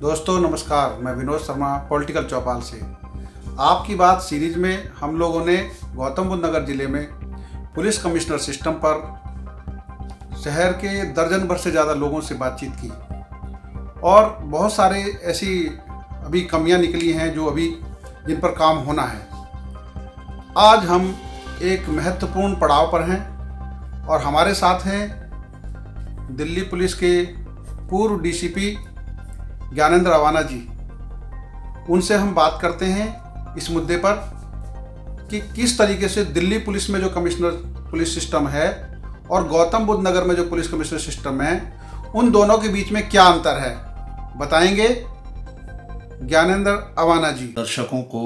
दोस्तों नमस्कार, मैं विनोद शर्मा पॉलिटिकल चौपाल से। आपकी बात सीरीज में हम लोगों ने गौतम बुद्ध नगर जिले में पुलिस कमिश्नर सिस्टम पर शहर के दर्जन भर से ज़्यादा लोगों से बातचीत की और बहुत सारे ऐसी अभी कमियां निकली हैं जो अभी जिन पर काम होना है। आज हम एक महत्वपूर्ण पड़ाव पर हैं और हमारे साथ हैं दिल्ली पुलिस के पूर्व डीसीपी ज्ञानेंद्र अवाना जी। उनसे हम बात करते हैं इस मुद्दे पर कि किस तरीके से दिल्ली पुलिस में जो कमिश्नर पुलिस सिस्टम है और गौतम बुद्ध नगर में जो पुलिस कमिश्नर सिस्टम है, उन दोनों के बीच में क्या अंतर है, बताएंगे ज्ञानेंद्र अवाना जी। दर्शकों को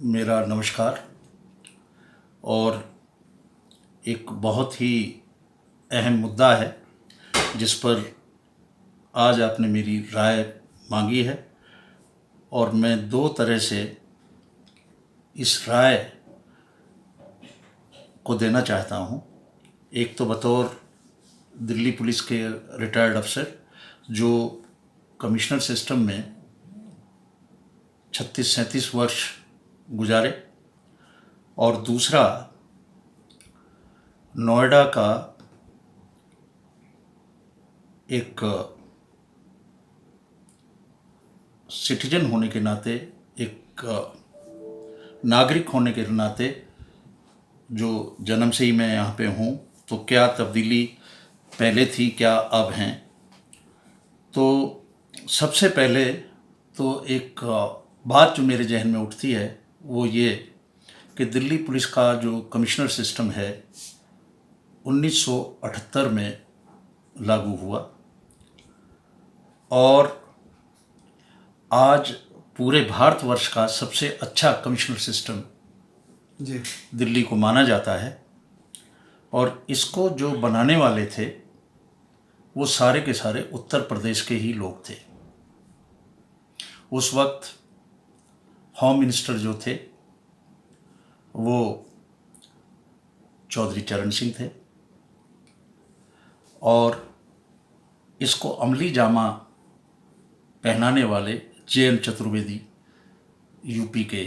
मेरा नमस्कार। और एक बहुत ही अहम मुद्दा है जिस पर आज आपने मेरी राय मांगी है और मैं दो तरह से इस राय को देना चाहता हूँ। एक तो बतौर दिल्ली पुलिस के रिटायर्ड अफसर जो कमिश्नर सिस्टम में 36-37 वर्ष गुजारे, और दूसरा नोएडा का एक सिटीजन होने के नाते, एक नागरिक होने के नाते, जो जन्म से ही मैं यहाँ पे हूँ, तो क्या तब्दीली पहले थी, क्या अब हैं। तो सबसे पहले तो एक बात जो मेरे जहन में उठती है वो ये कि दिल्ली पुलिस का जो कमिश्नर सिस्टम है 1978 में लागू हुआ और आज पूरे भारतवर्ष का सबसे अच्छा कमिश्नर सिस्टम जी दिल्ली को माना जाता है। और इसको जो बनाने वाले थे वो सारे के सारे उत्तर प्रदेश के ही लोग थे। उस वक्त होम मिनिस्टर जो थे वो चौधरी चरण सिंह थे और इसको अमली जामा पहनाने वाले जे.एन. चतुर्वेदी यूपी के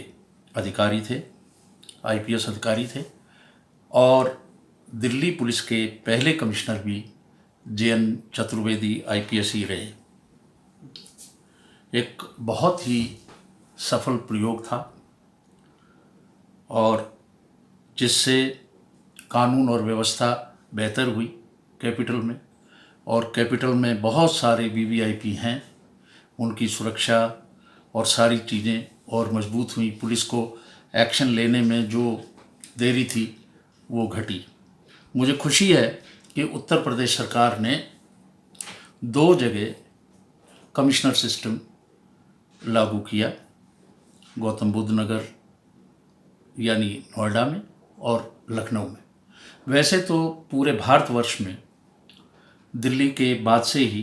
अधिकारी थे, आईपीएस अधिकारी थे। और दिल्ली पुलिस के पहले कमिश्नर भी जे.एन. चतुर्वेदी आईपीएस ही रहे। एक बहुत ही सफल प्रयोग था और जिससे कानून और व्यवस्था बेहतर हुई कैपिटल में। और कैपिटल में बहुत सारे वीवीआईपी हैं, उनकी सुरक्षा और सारी चीज़ें और मजबूत हुई। पुलिस को एक्शन लेने में जो देरी थी वो घटी। मुझे खुशी है कि उत्तर प्रदेश सरकार ने 2 जगह कमिश्नर सिस्टम लागू किया, गौतम बुद्ध नगर यानी नोएडा में और लखनऊ में। वैसे तो पूरे भारतवर्ष में दिल्ली के बाद से ही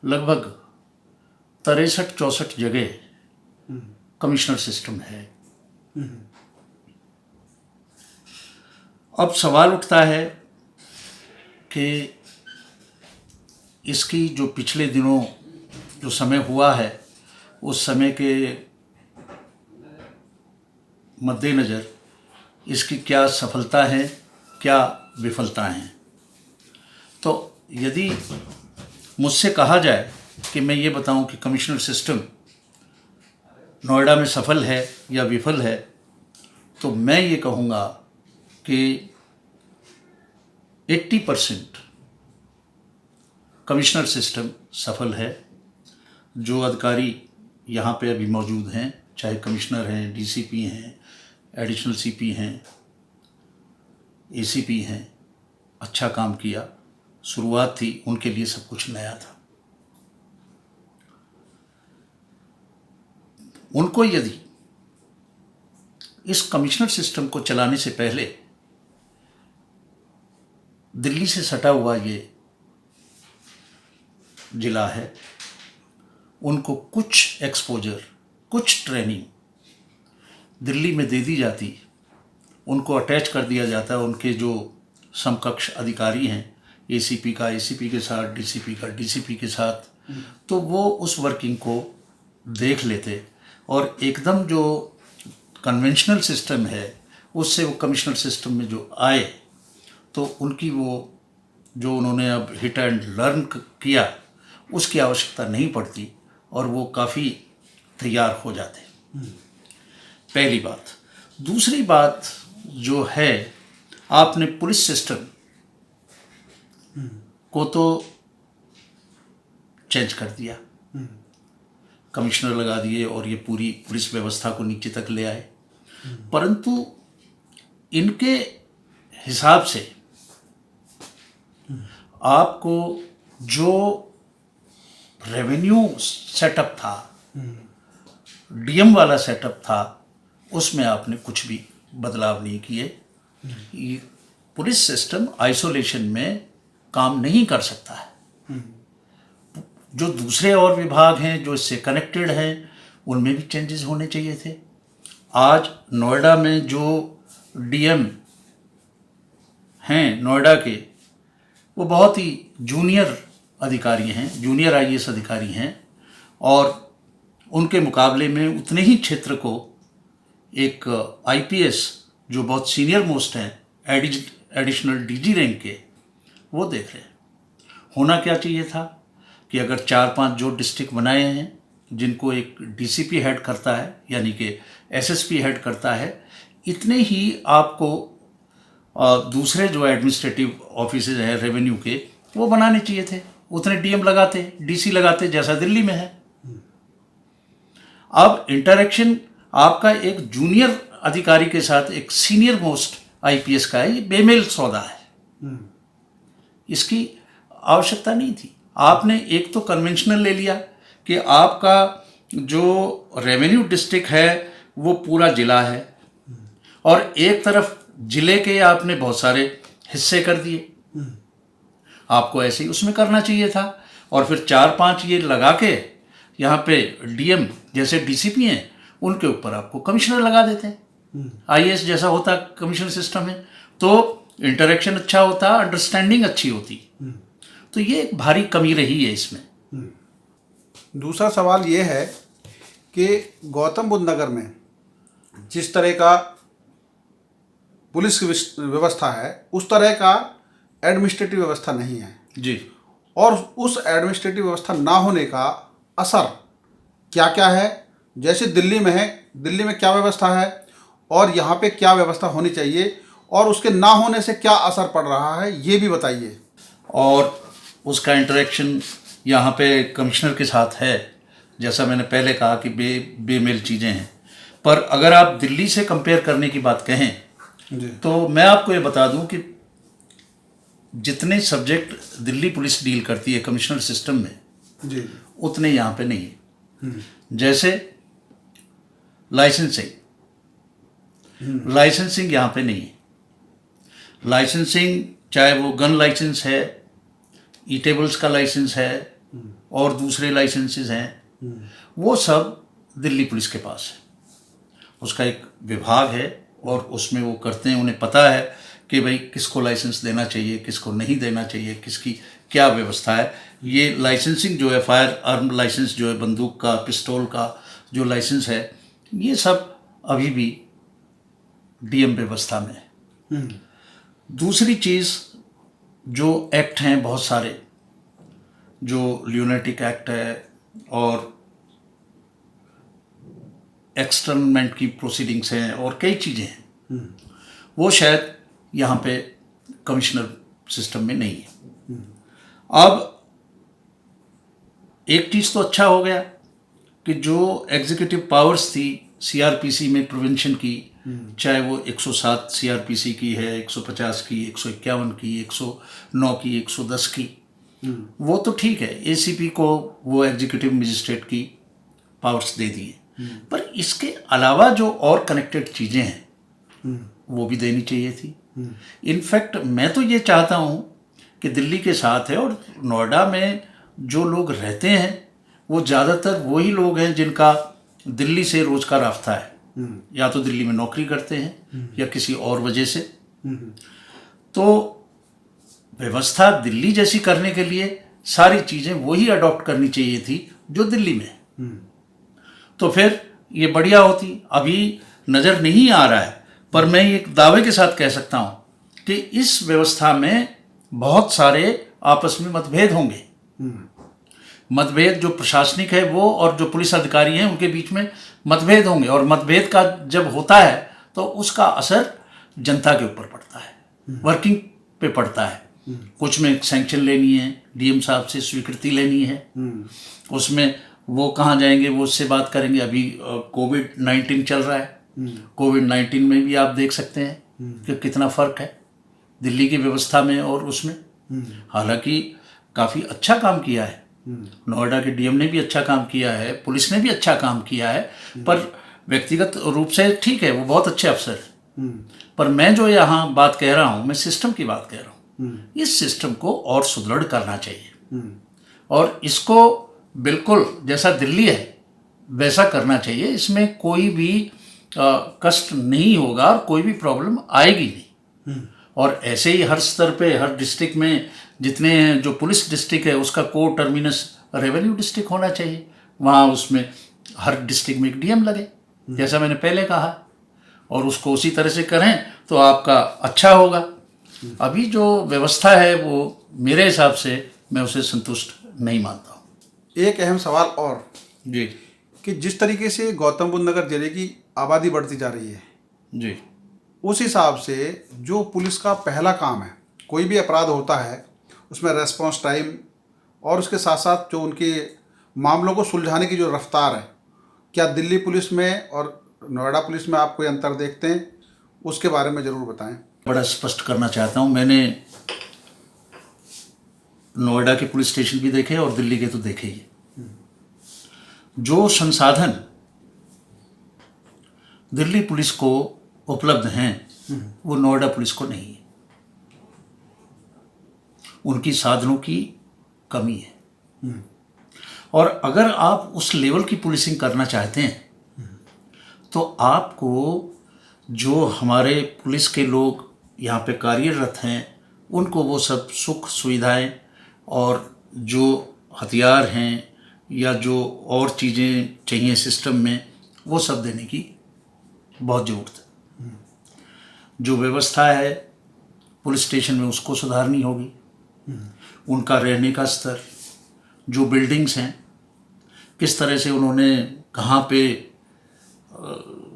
लगभग 63-64 जगह कमिश्नर सिस्टम है। अब सवाल उठता है कि इसकी जो पिछले दिनों जो समय हुआ है उस समय के मद्देनज़र इसकी क्या सफलता है, क्या विफलता हैं। तो यदि मुझसे कहा जाए कि मैं ये बताऊं कि कमिश्नर सिस्टम नोएडा में सफल है या विफल है, तो मैं ये कहूँगा कि 80% कमिश्नर सिस्टम सफल है। जो अधिकारी यहाँ पे अभी मौजूद हैं, चाहे कमिश्नर हैं, डीसीपी हैं, एडिशनल सीपी हैं, एसीपी हैं, अच्छा काम किया। शुरुआत थी, उनके लिए सब कुछ नया था। उनको यदि इस कमिश्नर सिस्टम को चलाने से पहले दिल्ली से सटा हुआ ये जिला है, उनको कुछ एक्सपोजर, कुछ ट्रेनिंग दिल्ली में दे दी जाती, उनको अटैच कर दिया जाता है उनके जो समकक्ष अधिकारी हैं, एसीपी का एसीपी के साथ, डीसीपी का डीसीपी के साथ, तो वो उस वर्किंग को देख लेते और एकदम जो कन्वेंशनल सिस्टम है उससे वो कमिश्नर सिस्टम में जो आए तो उनकी वो जो उन्होंने अब हिट एंड लर्न किया उसकी आवश्यकता नहीं पड़ती और वो काफ़ी तैयार हो जाते। पहली बात। दूसरी बात जो है, आपने पुलिस सिस्टम को तो चेंज कर दिया, कमिश्नर लगा दिए और ये पूरी पुलिस व्यवस्था को नीचे तक ले आए, परंतु इनके हिसाब से आपको जो रेवेन्यू सेटअप था, डीएम वाला सेटअप था, उसमें आपने कुछ भी बदलाव नहीं किए। ये पुलिस सिस्टम आइसोलेशन में काम नहीं कर सकता है। जो दूसरे और विभाग हैं जो इससे कनेक्टेड हैं उनमें भी चेंजेस होने चाहिए थे। आज नोएडा में जो डीएम हैं नोएडा के, वो बहुत ही जूनियर अधिकारी हैं, जूनियर आईएएस अधिकारी हैं और उनके मुकाबले में उतने ही क्षेत्र को एक आईपीएस जो बहुत सीनियर मोस्ट हैं, एडिशनल डीजी रैंक के, वो देख रहे हैं। होना क्या चाहिए था कि अगर 4-5 जो डिस्ट्रिक्ट बनाए हैं जिनको एक डीसीपी हेड करता है यानी कि एसएसपी हेड करता है, इतने ही आपको दूसरे जो एडमिनिस्ट्रेटिव ऑफिसेज हैं रेवेन्यू के वो बनाने चाहिए थे। उतने डीएम लगाते, डीसी लगाते जैसा दिल्ली में है। अब इंटरेक्शन आपका एक जूनियर अधिकारी के साथ एक सीनियर मोस्ट आईपीएस का है, ये बेमेल सौदा है। इसकी आवश्यकता नहीं थी। आपने एक तो कन्वेंशनल ले लिया कि आपका जो रेवेन्यू डिस्ट्रिक्ट है वो पूरा जिला है और एक तरफ जिले के आपने बहुत सारे हिस्से कर दिए। आपको ऐसे ही उसमें करना चाहिए था और फिर 4-5 ये लगा के यहाँ पे डीएम जैसे डीसीपी हैं उनके ऊपर आपको कमिश्नर लगा देते। आईएएस जैसा होता कमिश्नर सिस्टम है तो इंटरेक्शन अच्छा होता, अंडरस्टैंडिंग अच्छी होती। तो ये एक भारी कमी रही है इसमें। दूसरा सवाल ये है कि गौतम बुद्ध नगर में जिस तरह का पुलिस व्यवस्था है उस तरह का एडमिनिस्ट्रेटिव व्यवस्था नहीं है जी। और उस एडमिनिस्ट्रेटिव व्यवस्था ना होने का असर क्या क्या है? जैसे दिल्ली में है, दिल्ली में क्या व्यवस्था है और यहाँ पे क्या व्यवस्था होनी चाहिए और उसके ना होने से क्या असर पड़ रहा है, ये भी बताइए। और उसका इंटरेक्शन यहाँ पे कमिश्नर के साथ है, जैसा मैंने पहले कहा कि बेमेल चीज़ें हैं। पर अगर आप दिल्ली से कंपेयर करने की बात कहें जी। तो मैं आपको ये बता दूं कि जितने सब्जेक्ट दिल्ली पुलिस डील करती है कमिश्नर सिस्टम में जी, उतने यहाँ पे नहीं है। जैसे लाइसेंसिंग यहाँ पे नहीं है। लाइसेंसिंग चाहे वो गन लाइसेंस है, ई टेबल्स का लाइसेंस है और दूसरे लाइसेंसेस हैं, वो सब दिल्ली पुलिस के पास है। उसका एक विभाग है और उसमें वो करते हैं, उन्हें पता है कि भाई किसको लाइसेंस देना चाहिए, किसको नहीं देना चाहिए, किसकी क्या व्यवस्था है। ये लाइसेंसिंग जो है, फायर आर्म लाइसेंस जो है, बंदूक का, पिस्तौल का जो लाइसेंस है, ये सब अभी भी डीएम व्यवस्था में है। दूसरी चीज़ जो एक्ट हैं बहुत सारे, जो ल्यूनेटिक एक्ट है और एक्सटर्नमेंट की प्रोसीडिंग्स हैं और कई चीज़ें हैं, वो शायद यहाँ पे कमिश्नर सिस्टम में नहीं है। अब एक चीज़ तो अच्छा हो गया कि जो एग्जीक्यूटिव पावर्स थी सीआरपीसी में प्रिवेंशन की, चाहे वो 107 सीआरपीसी की है, 150 की, 151 की, 109 की, 110 की, वो तो ठीक है, एसीपी को वो एग्जीक्यूटिव मजिस्ट्रेट की पावर्स दे दिए। पर इसके अलावा जो और कनेक्टेड चीज़ें हैं वो भी देनी चाहिए थी। इनफैक्ट मैं तो ये चाहता हूँ कि दिल्ली के साथ है और नोएडा में जो लोग रहते हैं वो ज़्यादातर वही लोग हैं जिनका दिल्ली से रोज़ का रास्ता है, या तो दिल्ली में नौकरी करते हैं या किसी और वजह से। तो व्यवस्था दिल्ली जैसी करने के लिए सारी चीज़ें वही अडॉप्ट करनी चाहिए थी जो दिल्ली में, तो फिर ये बढ़िया होती। अभी नज़र नहीं आ रहा है, पर मैं एक दावे के साथ कह सकता हूँ कि इस व्यवस्था में बहुत सारे आपस में मतभेद होंगे। मतभेद जो प्रशासनिक है वो और जो पुलिस अधिकारी हैं उनके बीच में मतभेद होंगे, और मतभेद का जब होता है तो उसका असर जनता के ऊपर पड़ता है, वर्किंग पे पड़ता है। कुछ में सैंक्शन लेनी है, डीएम साहब से स्वीकृति लेनी है, उसमें वो कहाँ जाएंगे, वो उससे बात करेंगे। अभी कोविड-19 चल रहा है, कोविड-19 में भी आप देख सकते हैं कि कितना फ़र्क है दिल्ली की व्यवस्था में और उसमें। हालांकि काफ़ी अच्छा काम किया है, नोएडा के डीएम ने भी अच्छा काम किया है, पुलिस ने भी अच्छा काम किया है, पर व्यक्तिगत रूप से ठीक है, वो बहुत अच्छे अफसर हैं। पर मैं जो यहाँ बात कह रहा हूँ, मैं सिस्टम की बात कह रहा हूँ। इस सिस्टम को और सुदृढ़ करना चाहिए और इसको बिल्कुल जैसा दिल्ली है वैसा करना चाहिए। इसमें कोई भी कष्ट नहीं होगा और कोई भी प्रॉब्लम आएगी नहीं। और ऐसे ही हर स्तर पे, हर डिस्ट्रिक्ट में जितने हैं, जो पुलिस डिस्ट्रिक्ट है उसका को टर्मिनस रेवेन्यू डिस्ट्रिक्ट होना चाहिए। वहाँ उसमें हर डिस्ट्रिक्ट में एक डीएम लगे, जैसा मैंने पहले कहा, और उसको उसी तरह से करें तो आपका अच्छा होगा। अभी जो व्यवस्था है वो मेरे हिसाब से मैं उसे संतुष्ट नहीं मानता हूँ। एक अहम सवाल और जी कि जिस तरीके से गौतम बुद्ध नगर जिले की आबादी बढ़ती जा रही है, जी, उस हिसाब से जो पुलिस का पहला काम है, कोई भी अपराध होता है उसमें रेस्पॉन्स टाइम और उसके साथ साथ जो उनके मामलों को सुलझाने की जो रफ्तार है, क्या दिल्ली पुलिस में और नोएडा पुलिस में आप कोई अंतर देखते हैं? उसके बारे में ज़रूर बताएं। बड़ा स्पष्ट करना चाहता हूँ, मैंने नोएडा के पुलिस स्टेशन भी देखे और दिल्ली के तो देखे ही। जो संसाधन दिल्ली पुलिस को उपलब्ध हैं वो नोएडा पुलिस को नहीं है। उनकी साधनों की कमी है, और अगर आप उस लेवल की पुलिसिंग करना चाहते हैं तो आपको जो हमारे पुलिस के लोग यहाँ पे कार्यरत हैं उनको वो सब सुख सुविधाएं और जो हथियार हैं या जो और चीज़ें चाहिए सिस्टम में, वो सब देने की बहुत ज़रूरत है। जो व्यवस्था है पुलिस स्टेशन में उसको सुधारनी होगी। उनका रहने का स्तर, जो बिल्डिंग्स हैं किस तरह से उन्होंने कहाँ पे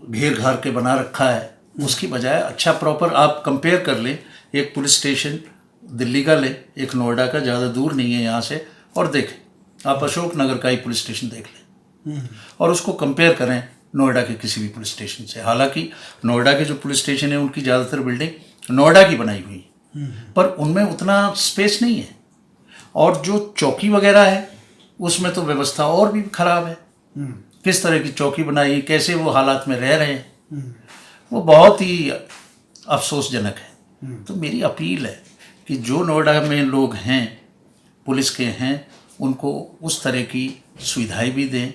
घेर घार के बना रखा है, उसकी बजाय अच्छा प्रॉपर आप कंपेयर कर लें। एक पुलिस स्टेशन दिल्ली का ले, एक नोएडा का, ज़्यादा दूर नहीं है यहाँ से, और देखें आप अशोक नगर का ही पुलिस स्टेशन देख लें और उसको कंपेयर करें नोएडा के किसी भी पुलिस स्टेशन से। हालांकि नोएडा के जो पुलिस स्टेशन है उनकी ज़्यादातर बिल्डिंग नोएडा की बनाई हुई है, पर उनमें उतना स्पेस नहीं है, और जो चौकी वगैरह है उसमें तो व्यवस्था और भी ख़राब है। किस तरह की चौकी बनाई, कैसे वो हालात में रह रहे हैं, वो बहुत ही अफसोसजनक है। तो मेरी अपील है कि जो नोएडा में लोग हैं पुलिस के हैं उनको उस तरह की सुविधाएं भी दें,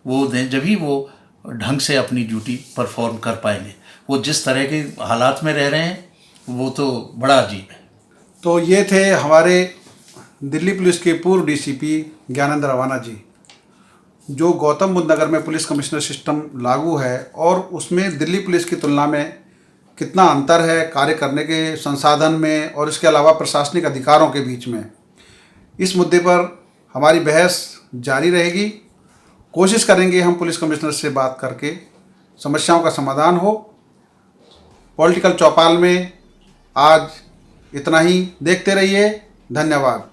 वो दें, जब ही वो ढंग से अपनी ड्यूटी परफॉर्म कर पाएंगे। वो जिस तरह के हालात में रह रहे हैं वो तो बड़ा अजीब है। तो ये थे हमारे दिल्ली पुलिस के पूर्व डीसीपी ज्ञानेंद्र अवाना जी। जो गौतम बुद्ध नगर में पुलिस कमिश्नर सिस्टम लागू है और उसमें दिल्ली पुलिस की तुलना में कितना अंतर है कार्य करने के संसाधन में और इसके अलावा प्रशासनिक अधिकारों के बीच में, इस मुद्दे पर हमारी बहस जारी रहेगी। कोशिश करेंगे हम पुलिस कमिश्नर से बात करके समस्याओं का समाधान हो। पॉलिटिकल चौपाल में आज इतना ही। देखते रहिए। धन्यवाद।